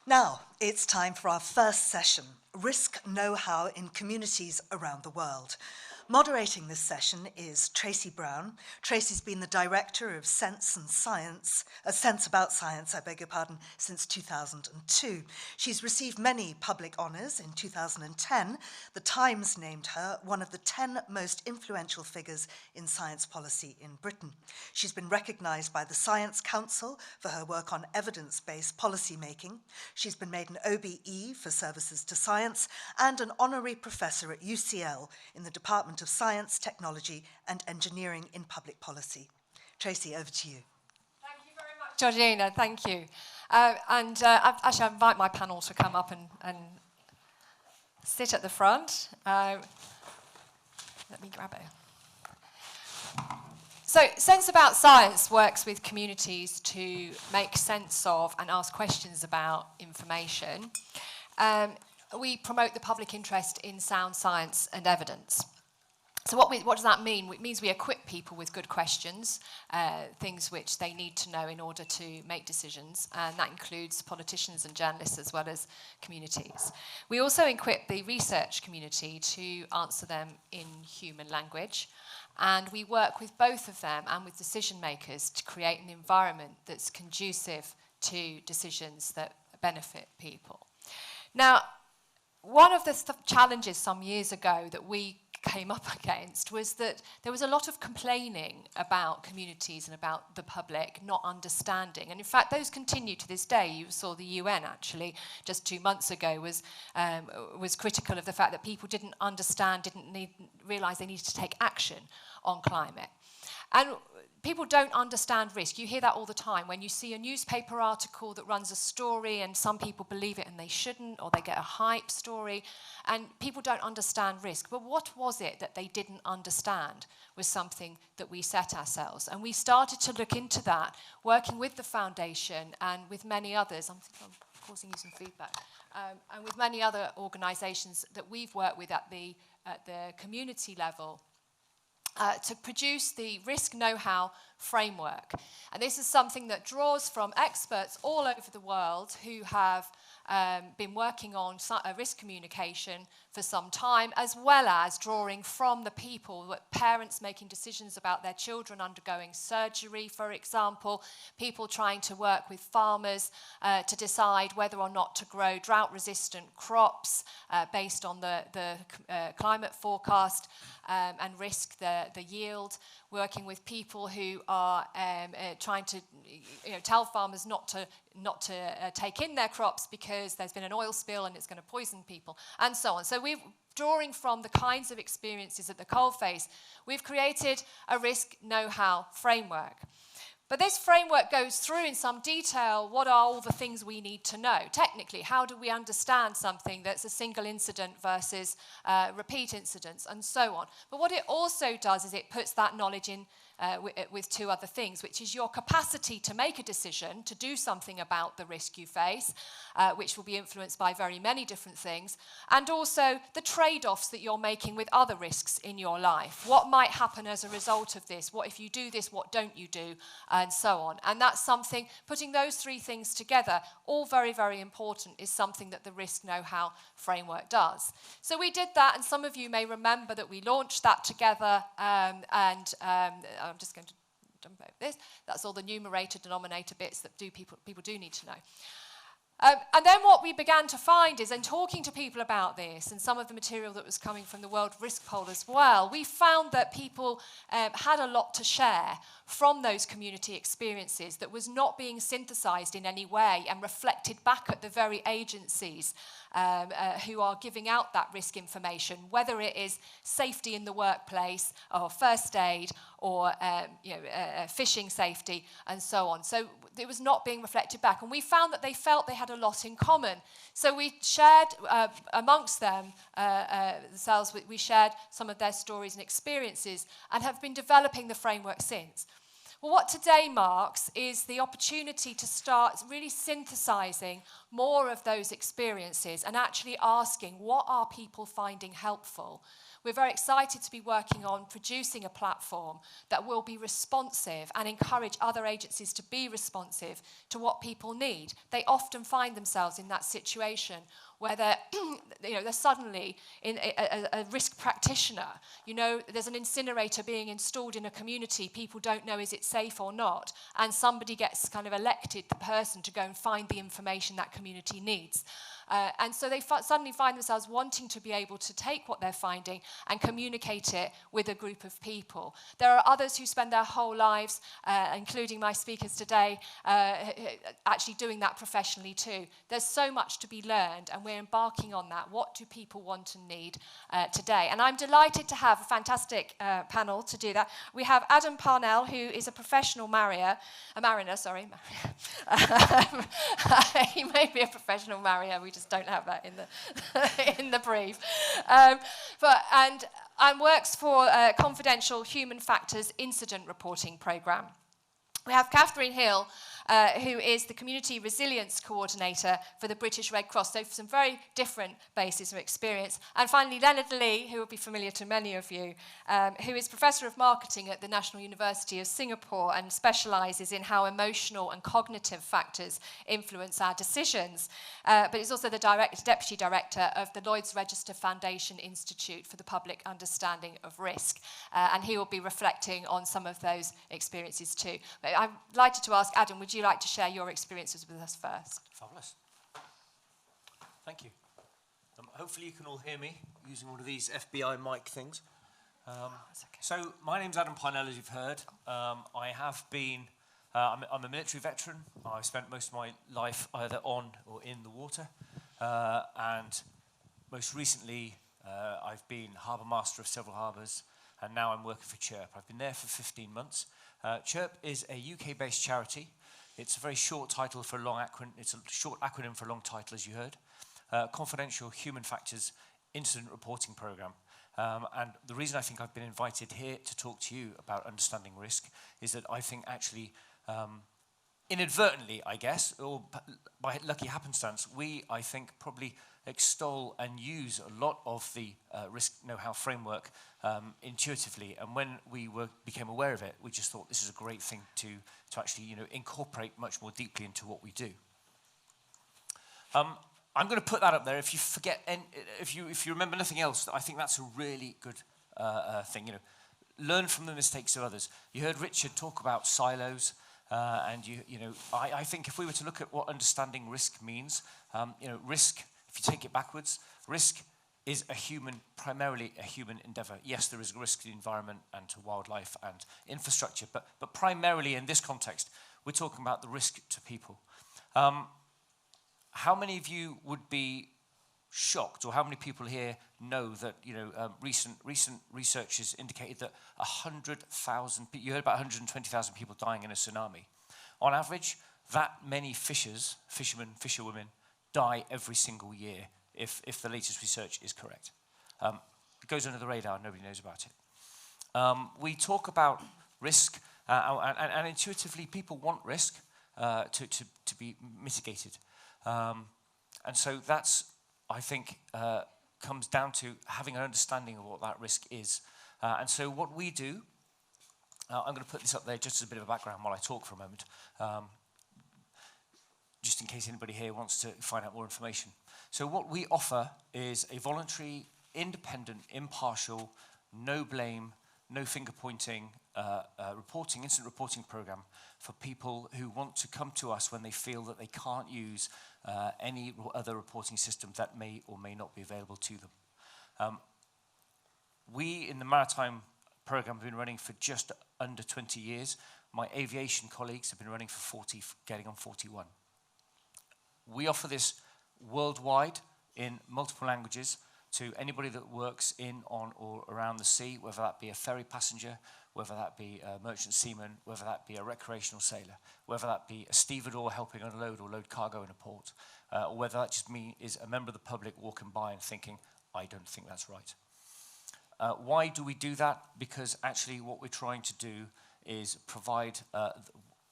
Now, it's time for our first session, Risk Know-How in Communities Around the World. Moderating this session is Tracy Brown. Tracy's been the director of Sense About Science, since 2002. She's received many public honours. In 2010, The Times named her one of the 10 most influential figures in science policy in Britain. She's been recognised by the Science Council for her work on evidence-based policy making. She's been made an OBE for services to science and an honorary professor at UCL in the Department of Science, Technology and Engineering in Public Policy. Tracy, over to you. Thank you very much, Georgina. Thank you. Actually, I invite my panel to come up and sit at the front. Let me grab it. So, Sense About Science works with communities to make sense of and ask questions about information. We promote the public interest in sound science and evidence. So what does that mean? It means we equip people with good questions, things which they need to know in order to make decisions, and that includes politicians and journalists as well as communities. We also equip the research community to answer them in human language, and we work with both of them and with decision makers to create an environment that's conducive to decisions that benefit people. Now, one of the challenges some years ago that we came up against was that there was a lot of complaining about communities and about the public not understanding. And in fact, those continue to this day. You saw the UN actually just 2 months ago was critical of the fact that people didn't understand, didn't realise they needed to take action on climate. And people don't understand risk. You hear that all the time. When you see a newspaper article that runs a story and some people believe it and they shouldn't, or they get a hype story, and people don't understand risk. But what was it that they didn't understand was something that we set ourselves. And we started to look into that, working with the foundation and with many others. I'm causing you some feedback. And with many other organisations that we've worked with at the community level, to produce the risk know-how framework. And this is something that draws from experts all over the world who have been working on risk communication for some time, as well as drawing from the people, parents making decisions about their children undergoing surgery, for example, people trying to work with farmers to decide whether or not to grow drought-resistant crops based on the climate forecast and risk the yield, working with people who are trying to tell farmers not to take in their crops because there's been an oil spill and it's going to poison people, and so on. So we're drawing from the kinds of experiences at the coalface. We've created a risk know-how framework. But this framework goes through in some detail what are all the things we need to know. Technically, how do we understand something that's a single incident versus repeat incidents, and so on. But what it also does is it puts that knowledge in with two other things, which is your capacity to make a decision, to do something about the risk you face, which will be influenced by very many different things, and also the trade-offs that you're making with other risks in your life. What might happen as a result of this? What if you do this, what don't you do? And so on. And that's something, putting those three things together, all very, very important, is something that the risk know-how framework does. So we did that, and some of you may remember that we launched that together, I'm just going to jump over this. That's all the numerator, denominator bits that people do need to know. And then what we began to find is, in talking to people about this, and some of the material that was coming from the World Risk Poll as well, we found that people had a lot to share from those community experiences that was not being synthesized in any way and reflected back at the very agencies who are giving out that risk information, whether it is safety in the workplace or first aid or fishing safety and so on. So it was not being reflected back. And we found that they felt they had a lot in common. So we shared amongst them, themselves, we shared some of their stories and experiences and have been developing the framework since. Well, what today marks is the opportunity to start really synthesizing more of those experiences and actually asking, what are people finding helpful? we're very excited to be working on producing a platform that will be responsive and encourage other agencies to be responsive to what people need. They often find themselves in that situation where they're suddenly in a risk practitioner. You know, there's an incinerator being installed in a community, people don't know is it safe or not, and somebody gets kind of elected the person to go and find the information that community needs. And so they suddenly find themselves wanting to be able to take what they're finding and communicate it with a group of people. There are others who spend their whole lives, including my speakers today, actually doing that professionally too. There's so much to be learned, and we're embarking on that. What do people want and need today? And I'm delighted to have a fantastic panel to do that. We have Adam Parnell, who is a professional mariner. He may be a professional mariner. We just don't have that in the in the brief. And works for Confidential Human Factors Incident Reporting Programme. We have Catherine Hill, who is the Community Resilience Coordinator for the British Red Cross, so for some very different bases of experience. And finally, Leonard Lee, who will be familiar to many of you, who is Professor of Marketing at the National University of Singapore and specialises in how emotional and cognitive factors influence our decisions. But he's also the Deputy Director of the Lloyd's Register Foundation Institute for the Public Understanding of Risk. And he will be reflecting on some of those experiences too. But I'd like to ask Adam, would you like to share your experiences with us first? Fabulous. Thank you. Hopefully you can all hear me using one of these FBI mic things. Okay. So my name's Adam Parnell, as you've heard. I have been, I'm a military veteran. I've spent most of my life either on or in the water. And most recently, I've been harbour master of several harbours, and now I'm working for Chirp. I've been there for 15 months. Chirp is a UK-based charity. It's a very short title for a long acronym. It's a short acronym for a long title, as you heard. Confidential Human Factors Incident Reporting Programme. And the reason I think I've been invited here to talk to you about understanding risk is that I think actually, inadvertently, I guess, or by lucky happenstance, I think, probably extol and use a lot of the risk know-how framework intuitively. And when we became aware of it, we just thought this is a great thing to actually incorporate much more deeply into what we do. I'm going to put that up there. If you forget, if you remember nothing else, I think that's a really good thing. Learn from the mistakes of others. You heard Richard talk about silos, and I think if we were to look at what understanding risk means, risk. If you take it backwards, risk is primarily a human endeavour. Yes, there is risk to the environment and to wildlife and infrastructure, but primarily in this context, we're talking about the risk to people. How many of you would be shocked, or how many people here know that recent research has indicated that 100,000, you heard about 120,000 people dying in a tsunami. On average, that many fishermen, fisherwomen, die every single year if the latest research is correct. It goes under the radar, nobody knows about it. We talk about risk, and intuitively people want risk to be mitigated. And so that's, I think, comes down to having an understanding of what that risk is. And so what we do, I'm going to put this up there just as a bit of a background while I talk for a moment, just in case anybody here wants to find out more information. So what we offer is a voluntary, independent, impartial, no blame, no finger pointing incident reporting program for people who want to come to us when they feel that they can't use any other reporting system that may or may not be available to them. We in the maritime program have been running for just under 20 years. My aviation colleagues have been running for 40, getting on 41. We offer this worldwide in multiple languages to anybody that works in, on, or around the sea, whether that be a ferry passenger, whether that be a merchant seaman, whether that be a recreational sailor, whether that be a stevedore helping unload or load cargo in a port, or whether that just is a member of the public walking by and thinking, I don't think that's right. Why do we do that? Because actually what we're trying to do is provide,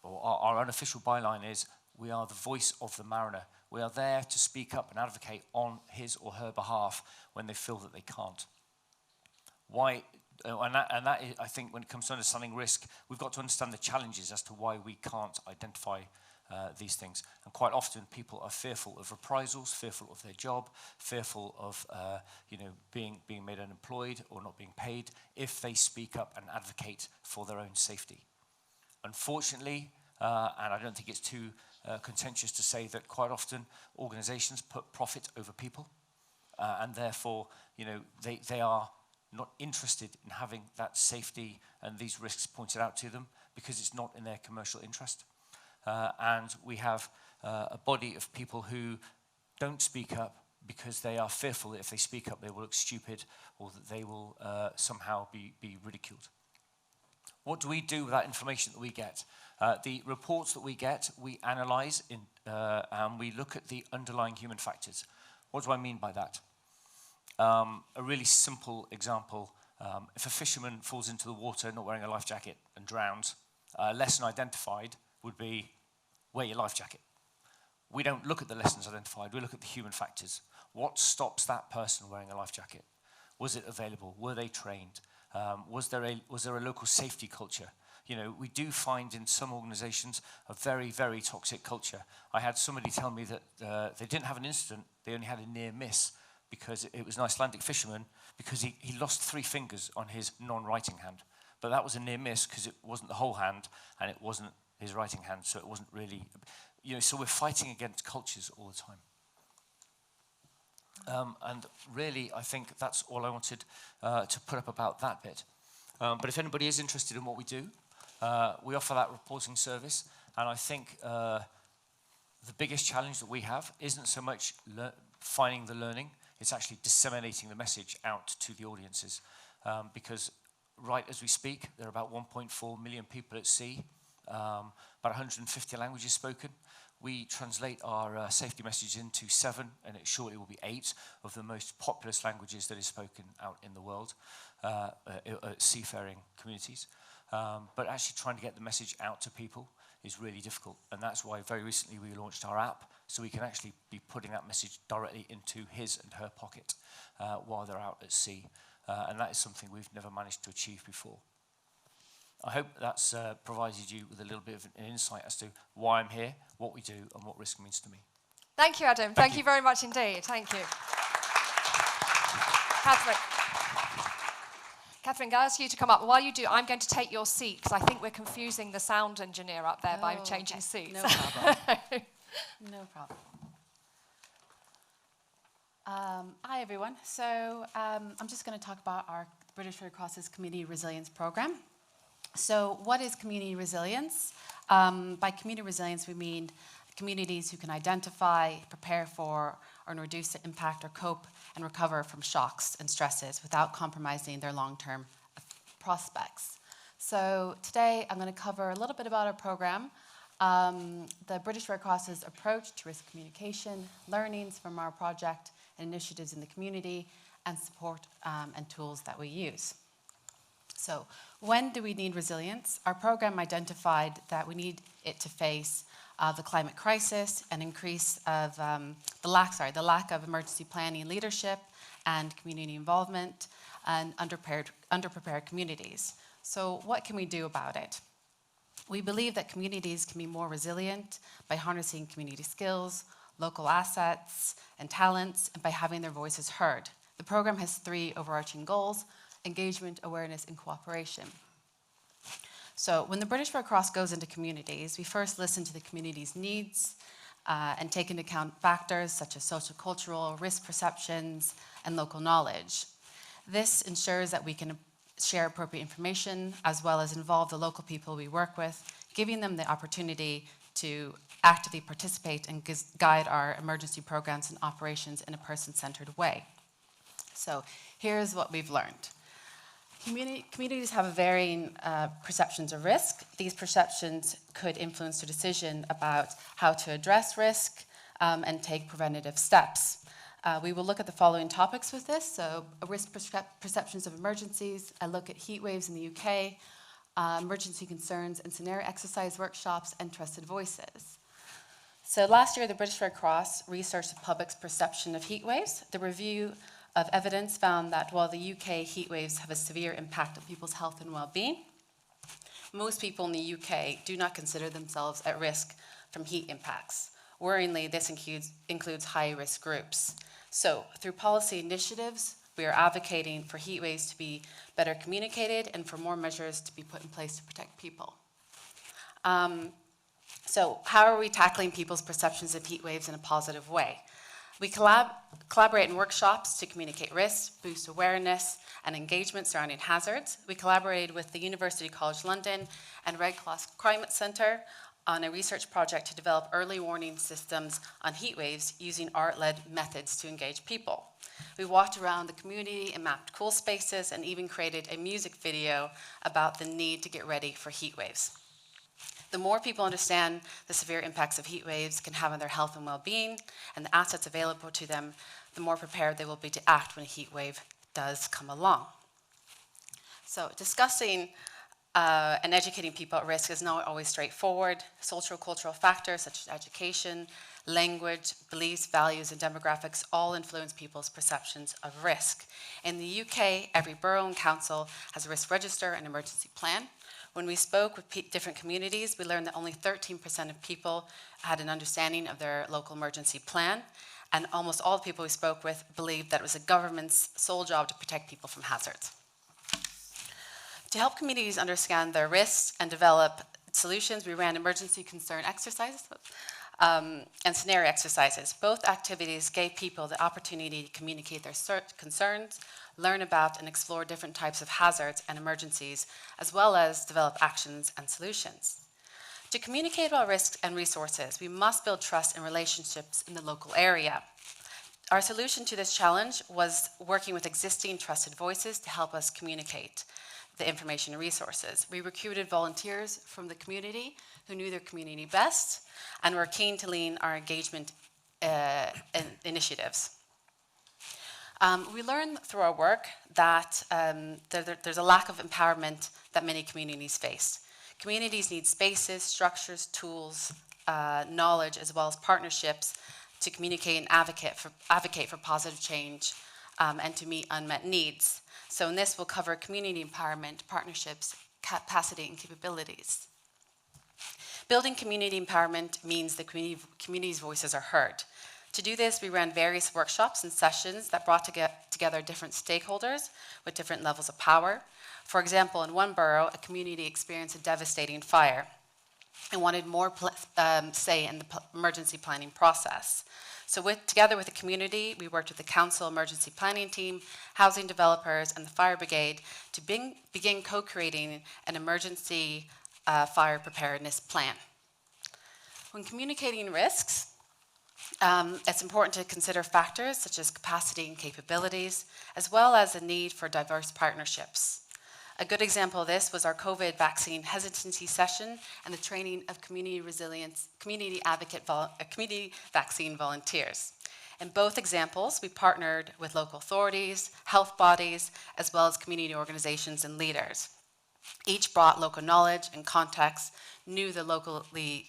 or our unofficial byline is, we are the voice of the mariner. We are there to speak up and advocate on his or her behalf when they feel that they can't. Why? And that is, I think, when it comes to understanding risk, we've got to understand the challenges as to why we can't identify these things. And quite often, people are fearful of reprisals, fearful of their job, fearful of being made unemployed or not being paid if they speak up and advocate for their own safety. Unfortunately, and I don't think it's too contentious to say that quite often organizations put profit over people, and therefore, they are not interested in having that safety and these risks pointed out to them because it's not in their commercial interest. And we have a body of people who don't speak up because they are fearful that if they speak up, they will look stupid or that they will somehow be ridiculed. What do we do with that information that we get? The reports that we get, we analyze and we look at the underlying human factors. What do I mean by that? A really simple example, if a fisherman falls into the water not wearing a life jacket and drowns, a lesson identified would be, wear your life jacket. We don't look at the lessons identified, we look at the human factors. What stops that person wearing a life jacket? Was it available? Were they trained? Was there a local safety culture? We do find in some organizations a very, very toxic culture. I had somebody tell me that they didn't have an incident, they only had a near miss because it was an Icelandic fisherman because he lost 3 fingers on his non-writing hand. But that was a near miss because it wasn't the whole hand and it wasn't his writing hand, so it wasn't really, so we're fighting against cultures all the time. And really, I think that's all I wanted to put up about that bit. But if anybody is interested in what we do, we offer that reporting service, and I think the biggest challenge that we have isn't so much finding the learning, it's actually disseminating the message out to the audiences. Because right as we speak, there are about 1.4 million people at sea, about 150 languages spoken. We translate our safety message into 7, and it shortly will be 8 of the most populous languages that is spoken out in the world, seafaring communities. But actually trying to get the message out to people is really difficult, and that's why very recently we launched our app, so we can actually be putting that message directly into his and her pocket while they're out at sea. And that is something we've never managed to achieve before. I hope that's provided you with a little bit of an insight as to why I'm here, what we do, and what risk means to me. Thank you, Adam. Thank you very much indeed. Thank you. Catherine, can I ask you to come up? While you do, I'm going to take your seat because I think we're confusing the sound engineer up there by changing seats. No problem. No problem. Hi, everyone. So I'm just going to talk about our British Red Cross's Community Resilience Program. So what is community resilience? By community resilience, we mean communities who can identify, prepare for, or reduce the impact or cope and recover from shocks and stresses without compromising their long-term prospects. So today, I'm going to cover a little bit about our program, the British Red Cross's approach to risk communication, learnings from our project, and initiatives in the community, and support and tools that we use. So when do we need resilience? Our program identified that we need it to face the climate crisis and increase of the lack of emergency planning leadership and community involvement and underprepared communities. So what can we do about it? We believe that communities can be more resilient by harnessing community skills, local assets and talents, and by having their voices heard. The program has 3 overarching goals: engagement, awareness, and cooperation. So when the British Red Cross goes into communities, we first listen to the community's needs and take into account factors such as social, cultural, risk perceptions, and local knowledge. This ensures that we can share appropriate information as well as involve the local people we work with, giving them the opportunity to actively participate and guide our emergency programs and operations in a person-centered way. So here's what we've learned. Communities have varying perceptions of risk. These perceptions could influence their decision about how to address risk and take preventative steps. We will look at the following topics with this. So risk perceptions of emergencies, a look at heat waves in the UK, emergency concerns and scenario exercise workshops, and trusted voices. So last year, the British Red Cross researched the public's perception of heat waves. The review of evidence found that while the UK heat waves have a severe impact on people's health and well-being, most people in the UK do not consider themselves at risk from heat impacts. Worryingly, this includes high-risk groups. So, through policy initiatives, we are advocating for heat waves to be better communicated and for more measures to be put in place to protect people. So, how are we tackling people's perceptions of heat waves in a positive way? We collaborate in workshops to communicate risks, boost awareness, and engagement surrounding hazards. We collaborated with the University College London and Red Cross Climate Centre on a research project to develop early warning systems on heat waves using art-led methods to engage people. We walked around the community and mapped cool spaces and even created a music video about the need to get ready for heat waves. The more people understand the severe impacts of heat waves can have on their health and well-being and the assets available to them, the more prepared they will be to act when a heat wave does come along. So discussing and educating people at risk is not always straightforward. Social cultural factors such as education, language, beliefs, values, and demographics all influence people's perceptions of risk. In the UK, every borough and council has a risk register and emergency plan. When we spoke with different communities, we learned that only 13% of people had an understanding of their local emergency plan, and almost all the people we spoke with believed that it was the government's sole job to protect people from hazards. To help communities understand their risks and develop solutions, we ran emergency concern exercises and scenario exercises. Both activities gave people the opportunity to communicate their concerns, learn about and explore different types of hazards and emergencies, as well as develop actions and solutions. To communicate about risks and resources, we must build trust and relationships in the local area. Our solution to this challenge was working with existing trusted voices to help us communicate the information and resources. We recruited volunteers from the community who knew their community best and were keen to lead our engagement initiatives. We learned through our work that there's a lack of empowerment that many communities face. Communities need spaces, structures, tools, knowledge, as well as partnerships to communicate and advocate for positive change and to meet unmet needs. So in this, we'll cover community empowerment, partnerships, capacity, and capabilities. Building community empowerment means the community's voices are heard. To do this, we ran various workshops and sessions that brought together different stakeholders with different levels of power. For example, in one borough, a community experienced a devastating fire and wanted more say in the emergency planning process. So together with the community, we worked with the council emergency planning team, housing developers, and the fire brigade to begin co-creating an emergency fire preparedness plan. When communicating risks, it's important to consider factors such as capacity and capabilities, as well as the need for diverse partnerships. A good example of this was our COVID vaccine hesitancy session and the training of community resilience, community vaccine volunteers. In both examples, we partnered with local authorities, health bodies, as well as community organizations and leaders. Each brought local knowledge and context, knew the locally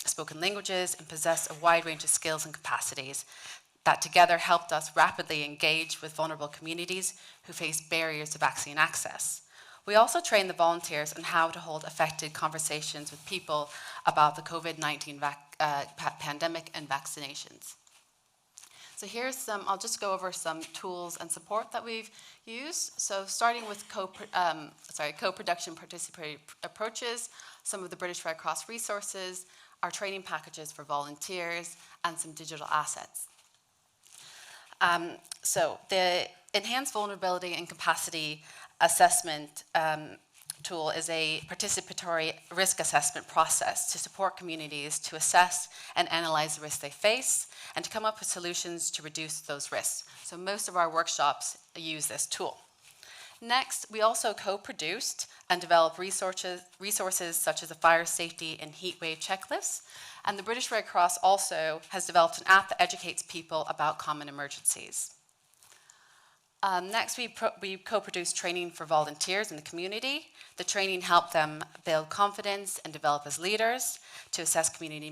spoken languages, and possessed a wide range of skills and capacities that together helped us rapidly engage with vulnerable communities who face barriers to vaccine access. We also trained the volunteers on how to hold effective conversations with people about the COVID-19 pandemic and vaccinations. So here's I'll just go over some tools and support that we've used. So starting with co-production participatory approaches, some of the British Red Cross resources, our training packages for volunteers, and some digital assets. So the Enhanced Vulnerability and Capacity Assessment tool is a participatory risk assessment process to support communities to assess and analyze the risks they face and to come up with solutions to reduce those risks. So most of our workshops use this tool. Next, we also co-produced and developed resources such as a fire safety and heat wave checklist. And the British Red Cross also has developed an app that educates people about common emergencies. Next, we co-produced training for volunteers in the community. The training helped them build confidence and develop as leaders, to assess community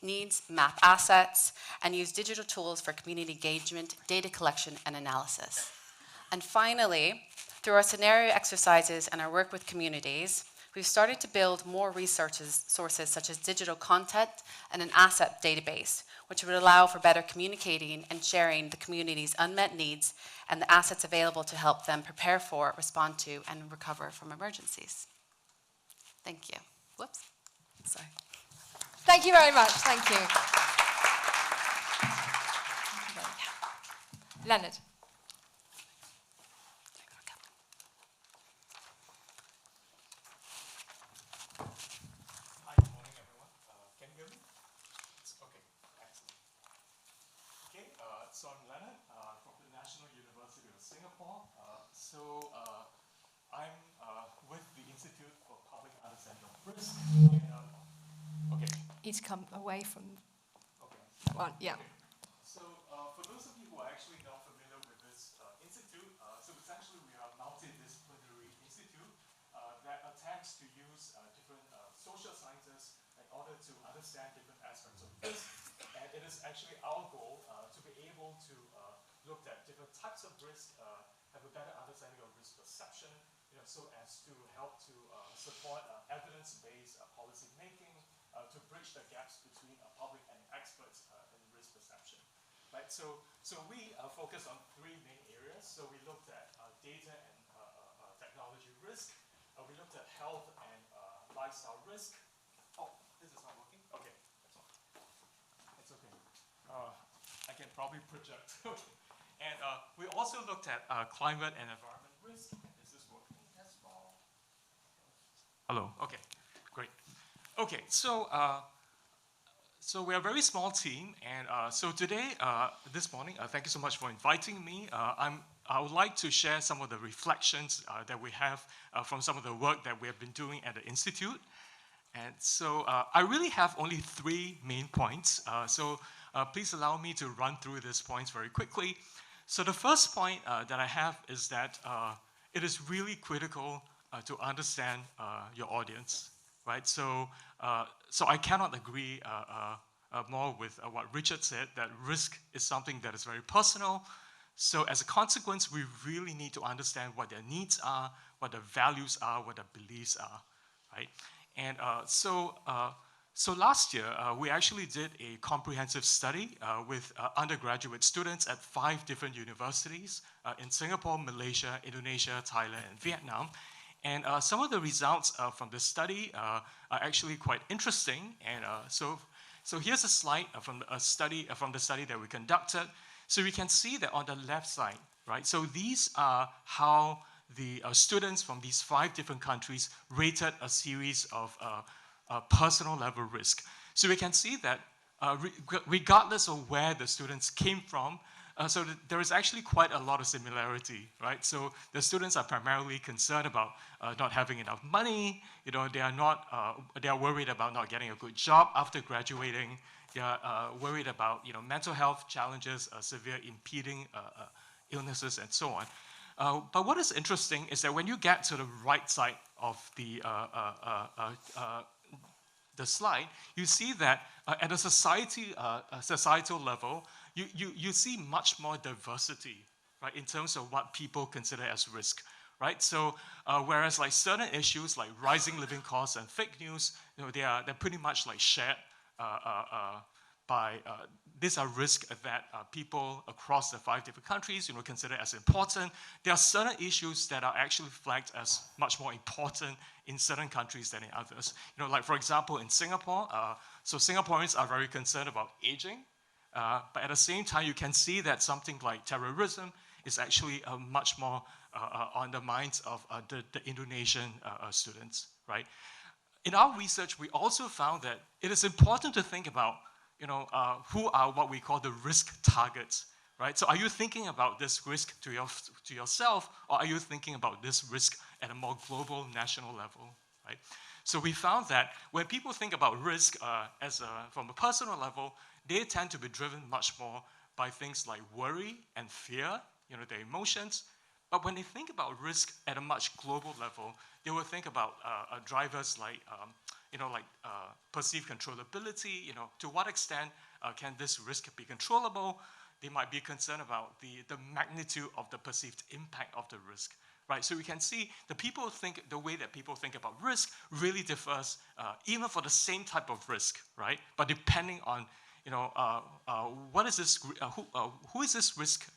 needs, map assets, and use digital tools for community engagement, data collection, and analysis. And finally, through our scenario exercises and our work with communities, we've started to build more research sources such as digital content and an asset database, which would allow for better communicating and sharing the community's unmet needs and the assets available to help them prepare for, respond to, and recover from emergencies. Thank you. Whoops. Sorry. Thank you very much. Thank you. Leonard. Hi, good morning, everyone. Can you hear me? Okay, excellent. Okay, so I'm Leonard from the National University of Singapore. I'm with the Institute for Public Understanding of Risk. Okay. Need to come away from Okay. that one. Yeah. Okay. So for those of you who are actually not familiar with this institute, so essentially we are a multidisciplinary institute that attempts to use different social sciences in order to understand different aspects of risk. And it is actually our goal to be able to look at different types of risk, have a better understanding of risk perception, so as to help to support evidence-based policy making, to bridge the gaps between public and experts in risk perception. Right? So we focus on three main areas. So we looked at data and technology risk. We looked at health and lifestyle risk. Oh, this is not working? Okay, that's all. It's okay. I can probably project. Okay. And we also looked at climate and environment risk. Is this working as well? Hello. Okay, great. Okay, so we are a very small team, and so today, this morning, thank you so much for inviting me. I would like to share some of the reflections that we have from some of the work that we have been doing at the Institute. And so I really have only 3 main points. Please allow me to run through these points very quickly. So the first point that I have is that it is really critical to understand your audience, right? So I cannot agree more with what Richard said, that risk is something that is very personal. So as a consequence, we really need to understand what their needs are, what their values are, what their beliefs are, right? And so last year, we actually did a comprehensive study with undergraduate students at 5 different universities in Singapore, Malaysia, Indonesia, Thailand, and Vietnam. And some of the results from this study are actually quite interesting. And so here's a slide from the study that we conducted. So we can see that on the left side, right? So these are how the students from these 5 different countries rated a series of personal level risk. So we can see that regardless of where the students came from, so there is actually quite a lot of similarity, right? So the students are primarily concerned about not having enough money. They are worried about not getting a good job after graduating. They are worried about mental health challenges, severe impeding illnesses, and so on. But what is interesting is that when you get to the right side of the slide, you see that at a societal level, you see much more diversity, right, in terms of what people consider as risk, right? So whereas like certain issues like rising living costs and fake news, they're pretty much like shared by these are risks that people across the 5 different countries consider as important. There are certain issues that are actually flagged as much more important in certain countries than in others. Like for example in Singapore, so Singaporeans are very concerned about aging, but at the same time you can see that something like terrorism is actually much more on the minds of the Indonesian students, right? In our research, we also found that it is important to think about who are what we call the risk targets, right? So are you thinking about this risk to yourself, or are you thinking about this risk at a more global national level, right? So we found that when people think about risk from a personal level, they tend to be driven much more by things like worry and fear, their emotions. But when they think about risk at a much global level, they will think about drivers like, perceived controllability. To what extent can this risk be controllable? They might be concerned about the magnitude of the perceived impact of the risk. Right, so we can see the way that people think about risk really differs, even for the same type of risk, right? But depending on, what is this? Who is this risk?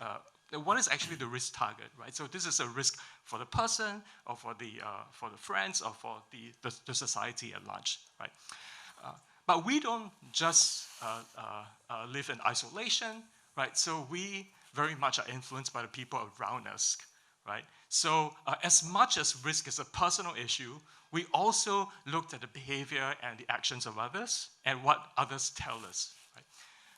What is actually the risk target, right? So this is a risk for the person, or for the friends, or for the society at large, right? But we don't just live in isolation, right? So we very much are influenced by the people around us. Right? So as much as risk is a personal issue, we also looked at the behavior and the actions of others and what others tell us. Right?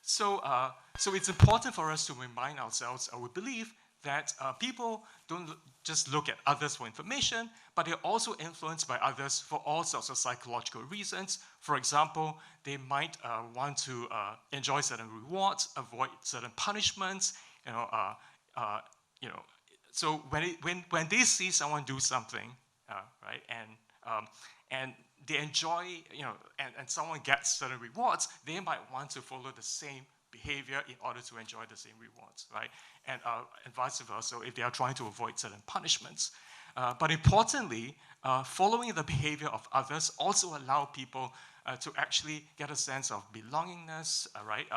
So it's important for us to remind ourselves, we believe, that people don't just look at others for information, but they're also influenced by others for all sorts of psychological reasons. For example, they might want to enjoy certain rewards, avoid certain punishments, so when they see someone do something, right, and they enjoy, and someone gets certain rewards, they might want to follow the same behavior in order to enjoy the same rewards, right? And vice versa, if they are trying to avoid certain punishments. But importantly, following the behavior of others also allow people to actually get a sense of belongingness, right?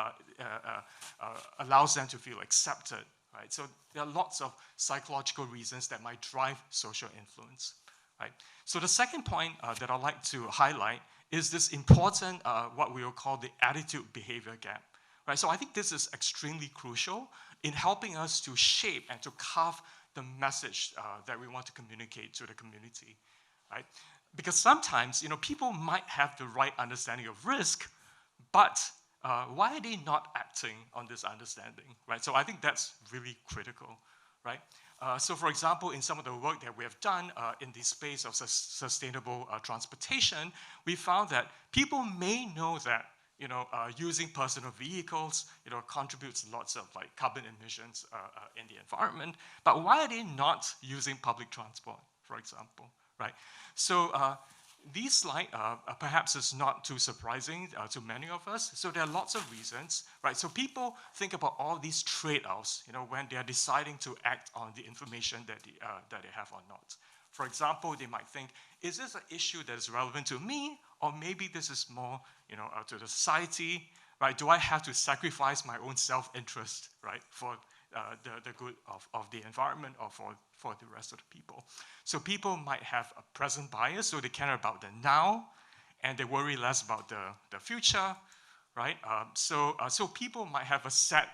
Allows them to feel accepted. Right? So there are lots of psychological reasons that might drive social influence. Right? So the second point that I'd like to highlight is this important, what we will call the attitude-behavior gap. Right? So I think this is extremely crucial in helping us to shape and to carve the message that we want to communicate to the community. Right? Because sometimes, people might have the right understanding of risk, but why are they not acting on this understanding, right? So I think that's really critical, right? So for example, in some of the work that we have done in the space of sustainable transportation, we found that people may know that, using personal vehicles, contributes lots of carbon emissions in the environment, but why are they not using public transport, for example, right? So this slide perhaps is not too surprising to many of us. So there are lots of reasons, right? So people think about all these trade-offs, when they are deciding to act on the information that they have or not. For example, they might think, is this an issue that is relevant to me, or maybe this is more, to the society, right? Do I have to sacrifice my own self-interest, right, for the good of the environment or for the rest of the people? So people might have a present bias, so they care about the now, and they worry less about the future, right? So people might have a set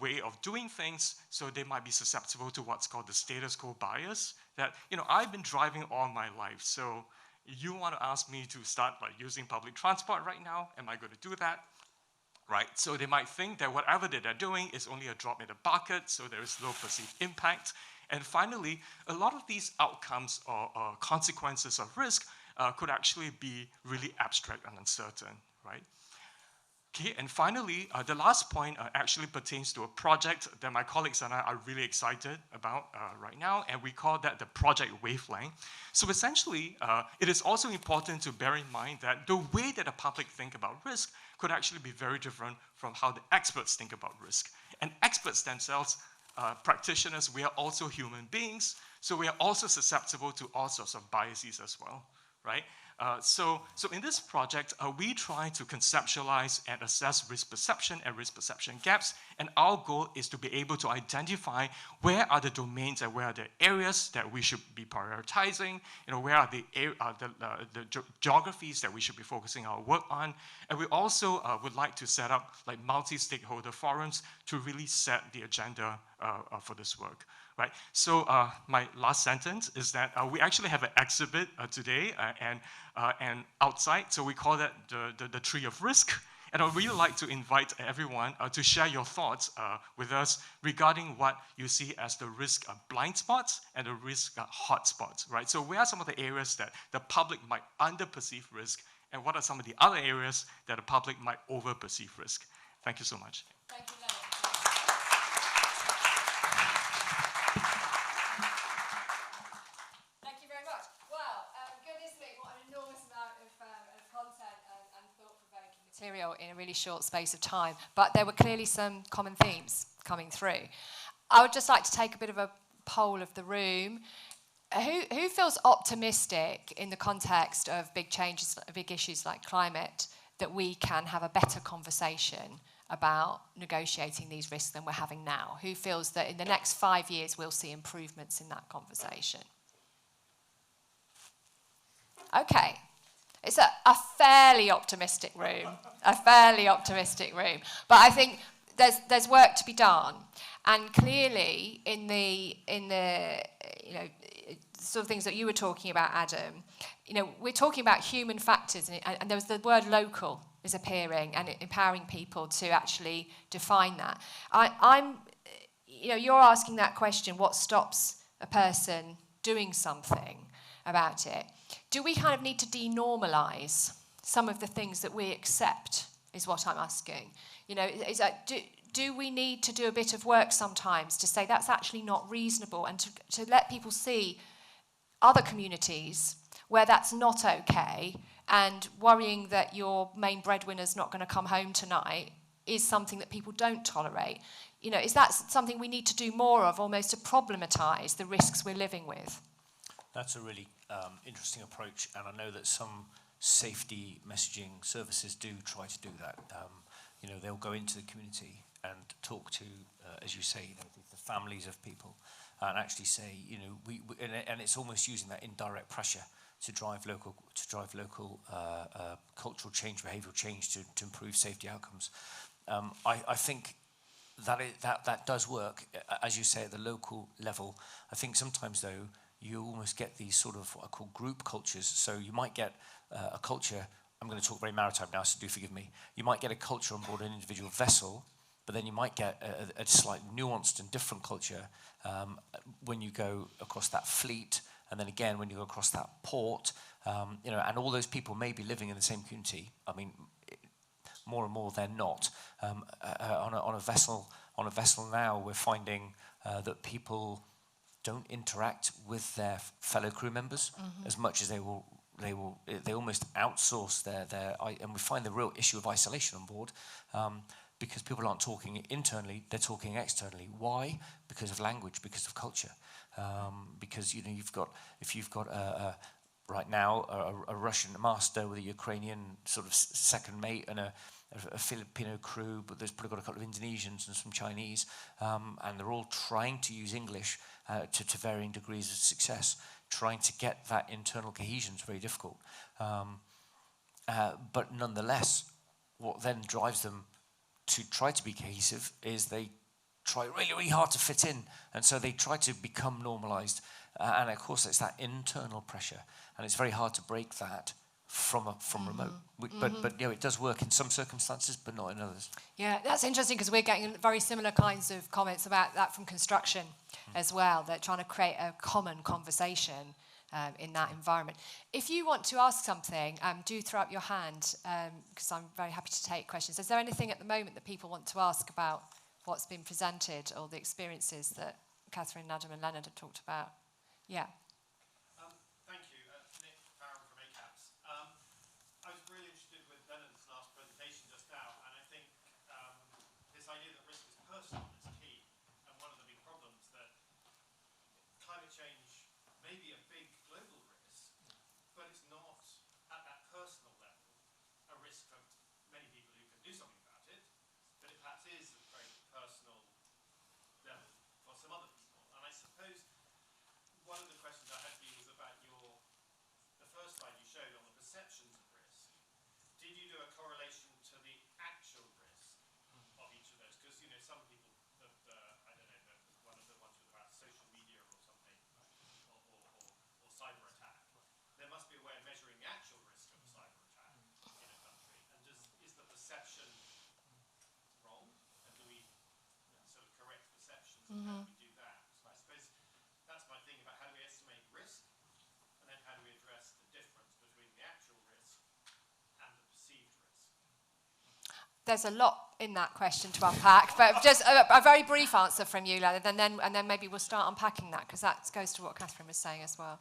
way of doing things, so they might be susceptible to what's called the status quo bias, that, I've been driving all my life, so you want to ask me to start using public transport right now? Am I going to do that? Right, so they might think that whatever that they're doing is only a drop in the bucket, so there is low perceived impact. And finally, a lot of these outcomes or consequences of risk could actually be really abstract and uncertain, right? Okay, and finally, the last point actually pertains to a project that my colleagues and I are really excited about right now, and we call that the Project Wavelength. So essentially, it is also important to bear in mind that the way that the public think about risk could actually be very different from how the experts think about risk. And experts themselves, practitioners, we are also human beings, so we are also susceptible to all sorts of biases as well, right? So in this project, we try to conceptualize and assess risk perception and risk perception gaps, and our goal is to be able to identify where are the domains and where are the areas that we should be prioritizing, where are the geographies that we should be focusing our work on, and we also would like to set up multi-stakeholder forums to really set the agenda for this work. Right. So my last sentence is that we actually have an exhibit today and outside. So we call that the Tree of Risk. And I'd really like to invite everyone to share your thoughts with us regarding what you see as the risk blind spots and the risk hot spots. Right. So where are some of the areas that the public might under-perceive risk, and what are some of the other areas that the public might over-perceive risk? Thank you so much. Thank you, material in a really short space of time, but there were clearly some common themes coming through. I would just like to take a bit of a poll of the room. Who feels optimistic in the context of big changes, big issues like climate, that we can have a better conversation about negotiating these risks than we're having now? Who feels that in the next 5 years we'll see improvements in that conversation? Okay, it's a fairly optimistic room, But I think there's work to be done, and clearly in the sort of things that you were talking about, Adam, we're talking about human factors, and there was the word local is appearing, and empowering people to actually define that. You're asking that question: what stops a person doing something about it? Do we kind of need to denormalize some of the things that we accept, is what I'm asking. Is that, do we need to do a bit of work sometimes to say that's actually not reasonable, and to let people see other communities where that's not okay, and worrying that your main breadwinner's not going to come home tonight is something that people don't tolerate? Is that something we need to do more of, almost to problematize the risks we're living with? That's a really interesting approach, and I know that some safety messaging services do try to do that. They'll go into the community and talk to, as you say, the families of people, and actually say, and it's almost using that indirect pressure to drive local cultural change, behavioural change to improve safety outcomes. I think that does work, as you say, at the local level. I think sometimes, though, you almost get these sort of what I call group cultures. So you might get a culture, I'm going to talk very maritime now, so do forgive me. You might get a culture on board an individual vessel, but then you might get a slight nuanced and different culture when you go across that fleet, and then again when you go across that port, and all those people may be living in the same community. I mean, more and more they're not. On a vessel now, we're finding that people don't interact with their fellow crew members as much as they almost outsource their and we find the real issue of isolation on board, because people aren't talking internally, they're talking externally. Why? Because of language, because of culture. Because if you've got right now a Russian master with a Ukrainian sort of second mate and a Filipino crew, but there's probably got a couple of Indonesians and some Chinese, and they're all trying to use English to varying degrees of success. Trying to get that internal cohesion is very difficult. But nonetheless, what then drives them to try to be cohesive is they try really, really hard to fit in, and so they try to become normalized. And of course, it's that internal pressure, and it's very hard to break that from remote. But it does work in some circumstances, but not in others. Yeah, that's interesting, because we're getting very similar kinds of comments about that from construction as well. They're trying to create a common conversation in that environment. If you want to ask something, do throw up your hand, because I'm very happy to take questions. Is there anything at the moment that people want to ask about what's been presented, or the experiences that Catherine, Adam and Leonard have talked about? Yeah. Thank you. Nick Farron from ACAPS. I was really interested with Leonard's last presentation just now, and I think this idea that risk is personal is key. And one of the big problems that climate change may be a big global risk, but it's not at that personal level a risk for many people who can do something about it, but it perhaps is at a very personal level for some other people. And I suppose one of the questions I had for you was about the first slide you showed on the perceptions of risk. Did you do a correlation to the actual risk of each of those? Because some people, I don't know, one of the ones was about social media or something, or cyber attack. There must be a way of measuring the actual risk of a cyber attack in a country. And is the perception wrong? And do we sort of correct perceptions? And how do we do that? So I suppose that's my thing about how do we estimate risk, and then how do we address the difference between the actual risk and the perceived risk? There's a lot in that question to unpack, but just a very brief answer from you, Leonard, and then maybe we'll start unpacking that, because that goes to what Catherine was saying as well.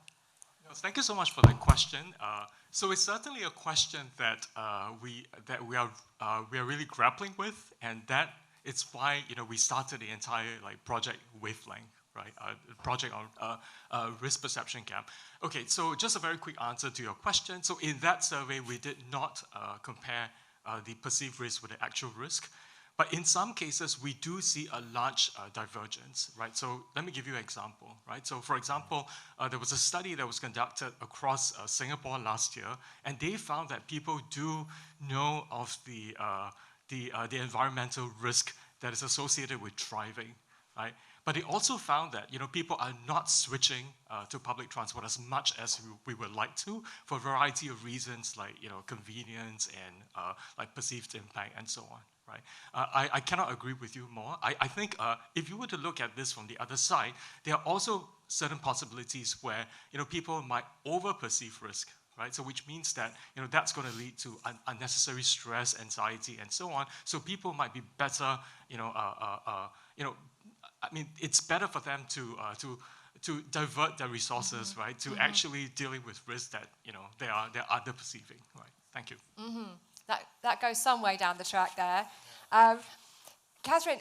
No, Thank you so much for that question. So it's certainly a question that we are really grappling with, and that it's why we started the entire project Wavelength, right? Project on risk perception gap. Okay, so just a very quick answer to your question. So in that survey, we did not compare the perceived risk with the actual risk. But in some cases, we do see a large divergence, right? So let me give you an example, right? So for example, there was a study that was conducted across Singapore last year, and they found that people do know of the environmental risk that is associated with driving, right? But they also found that people are not switching to public transport as much as we would like to, for a variety of reasons like convenience and like perceived impact and so on. Right? I cannot agree with you more. I think if you were to look at this from the other side, there are also certain possibilities where people might over-perceive risk, right? So which means that that's going to lead to unnecessary stress, anxiety, and so on. So people might be better, I mean, it's better for them to divert their resources, right, to actually dealing with risk that they are under-perceiving, right? Thank you. That goes some way down the track there. Catherine,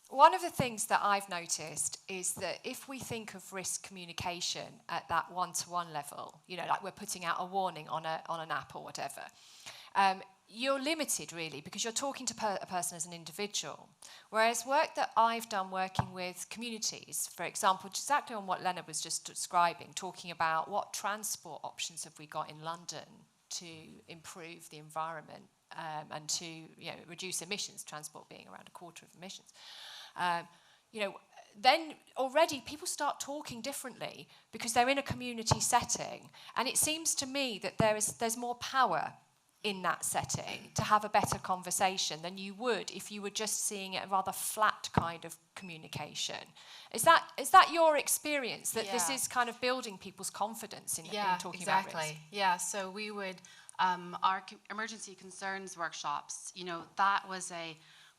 one of the things that I've noticed is that if we think of risk communication at that one-to-one level, like we're putting out a warning on an app or whatever, you're limited really because you're talking to a person as an individual. Whereas work that I've done working with communities, for example, exactly on what Leonard was just describing, talking about what transport options have we got in London to improve the environment and to reduce emissions, transport being around a quarter of emissions. Then already people start talking differently because they're in a community setting. And it seems to me that there's more power in that setting to have a better conversation than you would if you were just seeing it a rather flat kind of communication. Is that your experience, that this is kind of building people's confidence in talking about risk? Yeah, so we would, our emergency concerns workshops, that was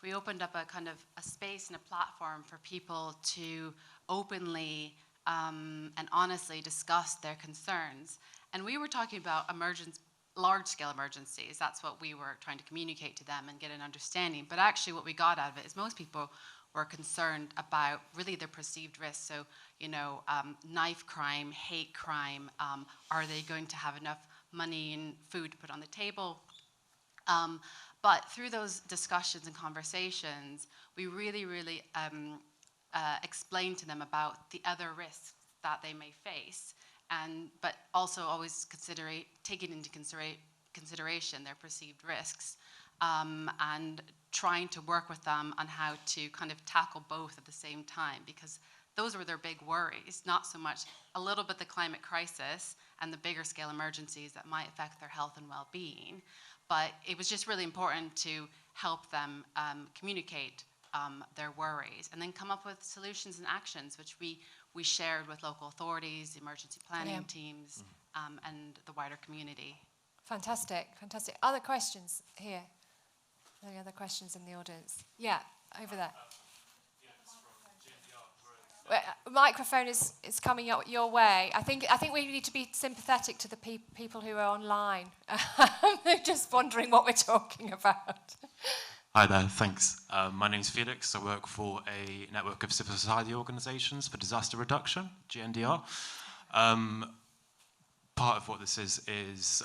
we opened up a kind of a space and a platform for people to openly and honestly discuss their concerns. And we were talking about large-scale emergencies. That's what we were trying to communicate to them and get an understanding. But actually what we got out of it is most people were concerned about really their perceived risks. So, knife crime, hate crime, are they going to have enough money and food to put on the table? But through those discussions and conversations, we really, really explained to them about the other risks that they may face, but also always taking into consideration their perceived risks, and trying to work with them on how to kind of tackle both at the same time, because those were their big worries, not so much a little bit the climate crisis and the bigger scale emergencies that might affect their health and well-being, but it was just really important to help them communicate their worries and then come up with solutions and actions, which we shared with local authorities, emergency planning teams, and the wider community. Fantastic. Other questions here? Any other questions in the audience? Yeah, over there. Microphone is coming your way. I think we need to be sympathetic to the people who are online. They're just wondering what we're talking about. Hi there, thanks. My name's Felix. I work for a network of civil society organisations for disaster reduction, GNDR. Part of what this is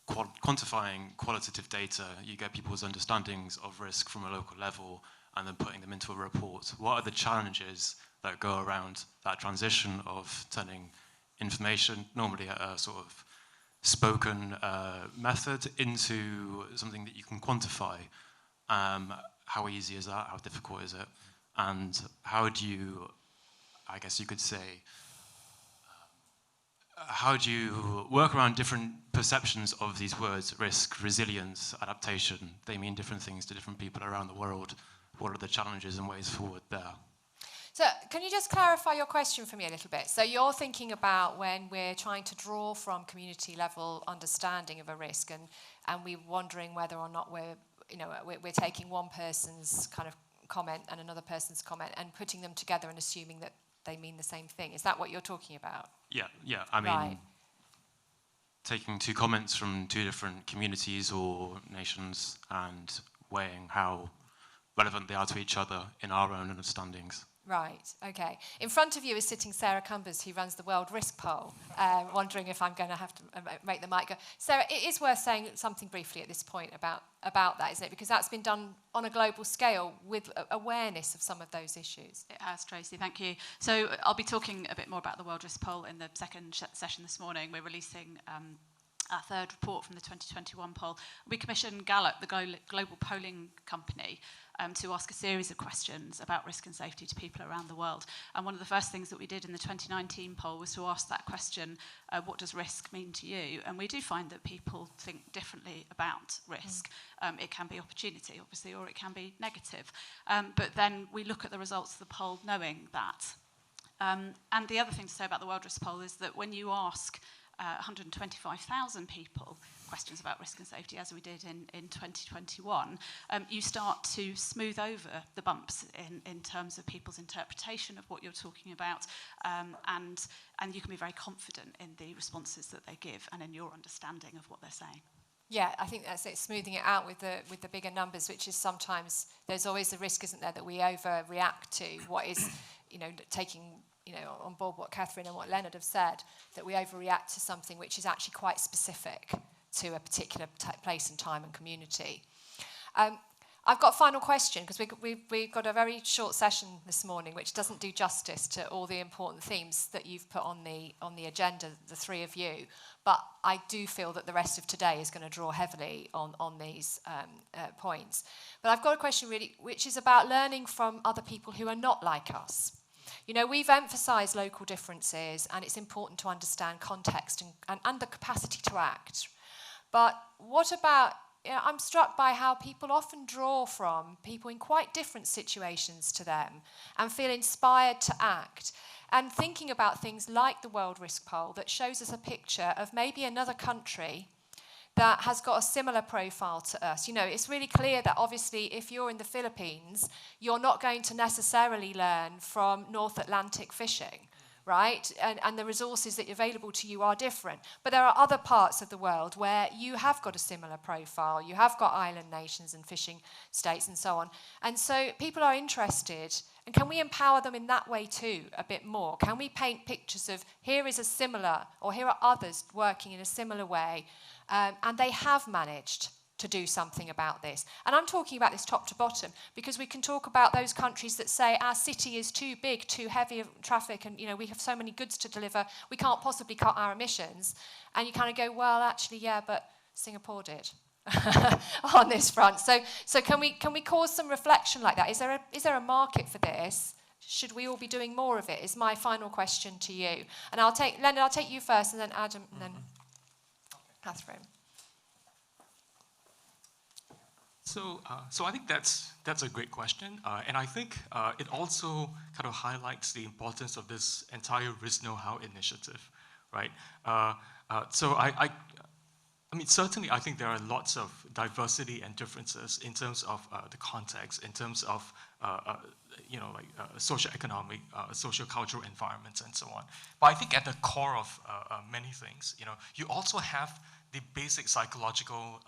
quantifying qualitative data. You get people's understandings of risk from a local level and then putting them into a report. What are the challenges that go around that transition of turning information, normally a sort of spoken method, into something that you can quantify? How easy is that? How difficult is it? And how do you, I guess you could say, how do you work around different perceptions of these words, risk, resilience, adaptation? They mean different things to different people around the world. What are the challenges and ways forward there? So can you just clarify your question for me a little bit? So you're thinking about when we're trying to draw from community level understanding of a risk, and we're wondering whether or not we're taking one person's kind of comment and another person's comment and putting them together and assuming that they mean the same thing. Is that what you're talking about? Yeah. I mean, right. taking two comments from two different communities or nations and weighing how relevant they are to each other in our own understandings. Right, okay. In front of you is sitting Sarah Cumbers, who runs the World Risk Poll, wondering if I'm going to have to make the mic go. Sarah, it is worth saying something briefly at this point about that, isn't it? Because that's been done on a global scale with awareness of some of those issues. It has, Tracy, thank you. So I'll be talking a bit more about the World Risk Poll in the second session this morning. We're releasing our third report from the 2021 poll. We commissioned Gallup, the global polling company, to ask a series of questions about risk and safety to people around the world. And one of the first things that we did in the 2019 poll was to ask that question, what does risk mean to you? And we do find that people think differently about risk. It can be opportunity, obviously, or it can be negative. But then we look at the results of the poll knowing that. And the other thing to say about the World Risk Poll is that when you ask 125,000 people questions about risk and safety, as we did in 2021, you start to smooth over the bumps in terms of people's interpretation of what you're talking about, and you can be very confident in the responses that they give and in your understanding of what they're saying. Yeah, I think that's it, smoothing it out with the bigger numbers, which is sometimes, there's always the risk, isn't there, that we overreact to what is, taking on board what Catherine and what Leonard have said, that we overreact to something which is actually quite specific to a particular place and time and community. I've got a final question, because we've got a very short session this morning which doesn't do justice to all the important themes that you've put on the agenda, the three of you, but I do feel that the rest of today is going to draw heavily on these points. But I've got a question really, which is about learning from other people who are not like us. We've emphasised local differences, and it's important to understand context and the capacity to act. But what about, I'm struck by how people often draw from people in quite different situations to them and feel inspired to act. And thinking about things like the World Risk Poll that shows us a picture of maybe another country that has got a similar profile to us. It's really clear that obviously if you're in the Philippines, you're not going to necessarily learn from North Atlantic fishing, right? And the resources that are available to you are different. But there are other parts of the world where you have got a similar profile. You have got island nations and fishing states and so on. And so people are interested. And can we empower them in that way too, a bit more? Can we paint pictures of here is a similar, or here are others working in a similar way, and they have managed to do something about this? And I'm talking about this top to bottom, because we can talk about those countries that say our city is too big, too heavy of traffic, and we have so many goods to deliver, we can't possibly cut our emissions. And you kind of go, well, actually, yeah, but Singapore did. On this front. So can we cause some reflection like that? Is there a market for this? Should we all be doing more of it? Is my final question to you. And Leonard, I'll take you first, and then Adam, and then Catherine. So I think that's a great question, and I think it also kind of highlights the importance of this entire Risk Know-How initiative, right? So I mean, certainly, I think there are lots of diversity and differences in terms of the context, in terms of socioeconomic, socio-cultural environments, and so on. But I think at the core of many things, you also have the basic psychological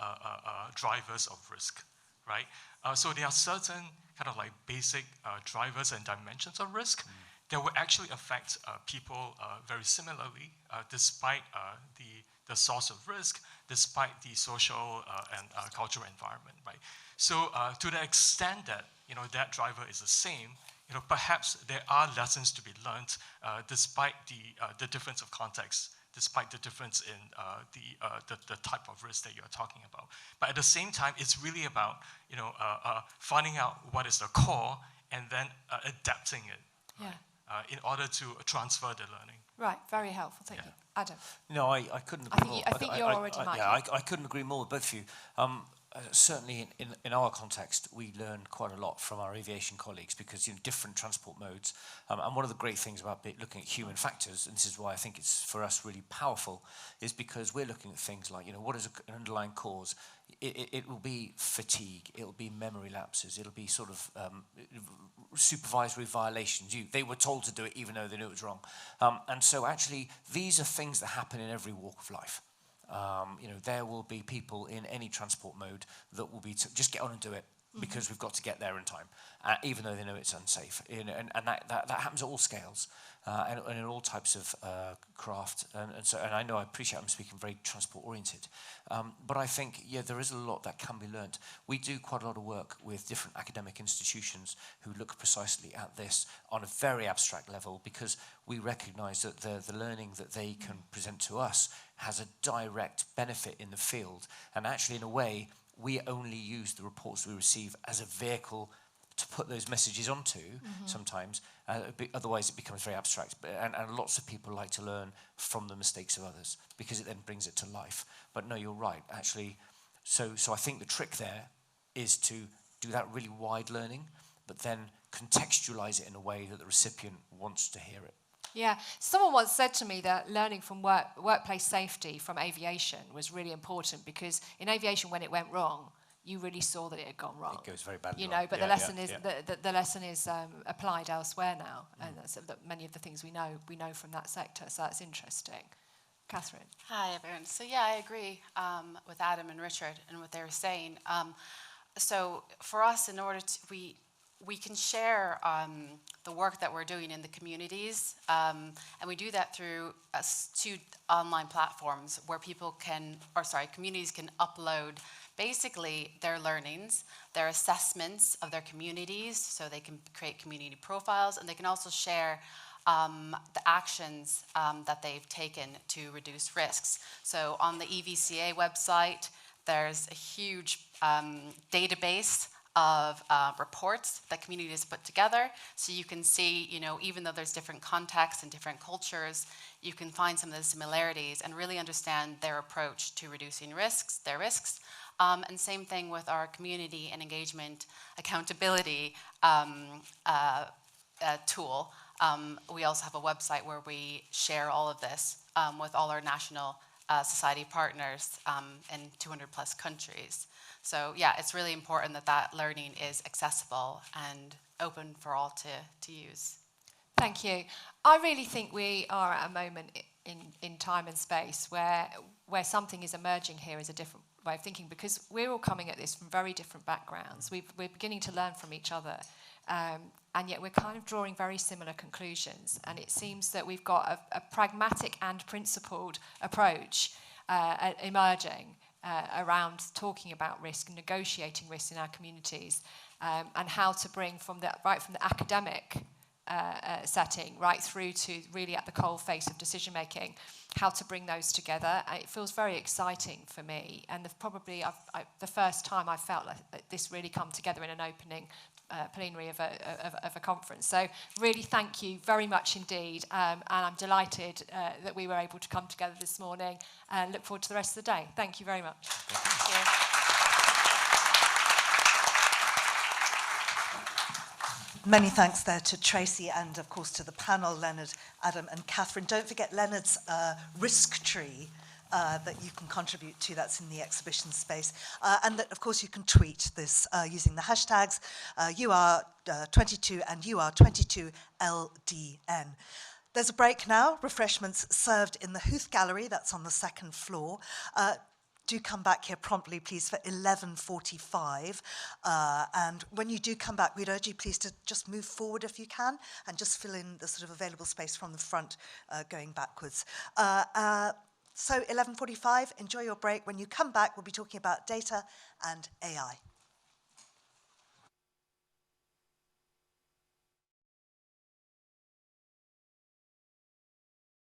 drivers of risk, right? So there are certain kind of like basic drivers and dimensions of risk that will actually affect people very similarly, despite the source of risk, despite the social and cultural environment, right? So to the extent that that driver is the same, perhaps there are lessons to be learned despite the difference of context, despite the difference in the type of risk that you're talking about. But at the same time, it's really about finding out what is the core and then adapting it, right? In order to transfer the learning. Right, very helpful, thank you. Adam? No, I couldn't agree more. I think you're already mic'd. Yeah, I couldn't agree more with both of you. Certainly in our context, we learn quite a lot from our aviation colleagues because different transport modes. And one of the great things about looking at human factors, and this is why I think it's for us really powerful, is because we're looking at things like, what is an underlying cause? It will be fatigue, it'll be memory lapses, it'll be sort of supervisory violations. They were told to do it even though they knew it was wrong. And so actually, these are things that happen in every walk of life. There will be people in any transport mode that will be just get on and do it because we've got to get there in time, even though they know it's unsafe. And that happens at all scales and in all types of craft. And I know I appreciate I'm speaking very transport oriented, but I think there is a lot that can be learned. We do quite a lot of work with different academic institutions who look precisely at this on a very abstract level, because we recognise that the learning that they can present to us has a direct benefit in the field, and actually in a way we only use the reports we receive as a vehicle to put those messages onto sometimes. Otherwise it becomes very abstract. And lots of people like to learn from the mistakes of others because it then brings it to life. But no, you're right, actually. So I think the trick there is to do that really wide learning, but then contextualize it in a way that the recipient wants to hear it. Yeah, someone once said to me that learning from workplace safety from aviation was really important, because in aviation, when it went wrong, you really saw that it had gone wrong. It goes very badly. But the lesson is applied elsewhere now, and that's many of the things we know from that sector. So that's interesting. Catherine. Hi everyone. So yeah, I agree with Adam and Richard and what they were saying. So for us, in order to we can share the work that we're doing in the communities, and we do that through 2 online platforms where communities can upload basically their learnings, their assessments of their communities, so they can create community profiles, and they can also share the actions that they've taken to reduce risks. So on the EVCA website, there's a huge database of reports that communities put together. So you can see, even though there's different contexts and different cultures, you can find some of the similarities and really understand their approach to reducing their risks. And same thing with our community and engagement accountability tool. We also have a website where we share all of this with all our national society partners in 200 plus countries. So yeah, it's really important that learning is accessible and open for all to use. Thank you. I really think we are at a moment in time and space where something is emerging here as a different way of thinking, because we're all coming at this from very different backgrounds. We're beginning to learn from each other, and yet we're kind of drawing very similar conclusions. And it seems that we've got a pragmatic and principled approach emerging around talking about risk and negotiating risk in our communities, and how to bring from the academic setting right through to really at the cold face of decision making, how to bring those together. It feels very exciting for me, and the first time I felt like this really come together in an opening plenary of a conference. So really thank you very much indeed, and I'm delighted that we were able to come together this morning, and look forward to the rest of the day. Thank you very much. Thank you. Many thanks there to Tracy and, of course, to the panel, Leonard, Adam and Catherine. Don't forget Leonard's risk tree that you can contribute to. That's in the exhibition space. And that, of course, you can tweet this using the hashtags UR22 and UR22LDN. There's a break now. Refreshments served in the Huth Gallery. That's on the 2nd floor. Do come back here promptly, please, for 11:45. And when you do come back, we'd urge you, please, to just move forward if you can and just fill in the sort of available space from the front going backwards. So 11:45, enjoy your break. When you come back, we'll be talking about data and AI.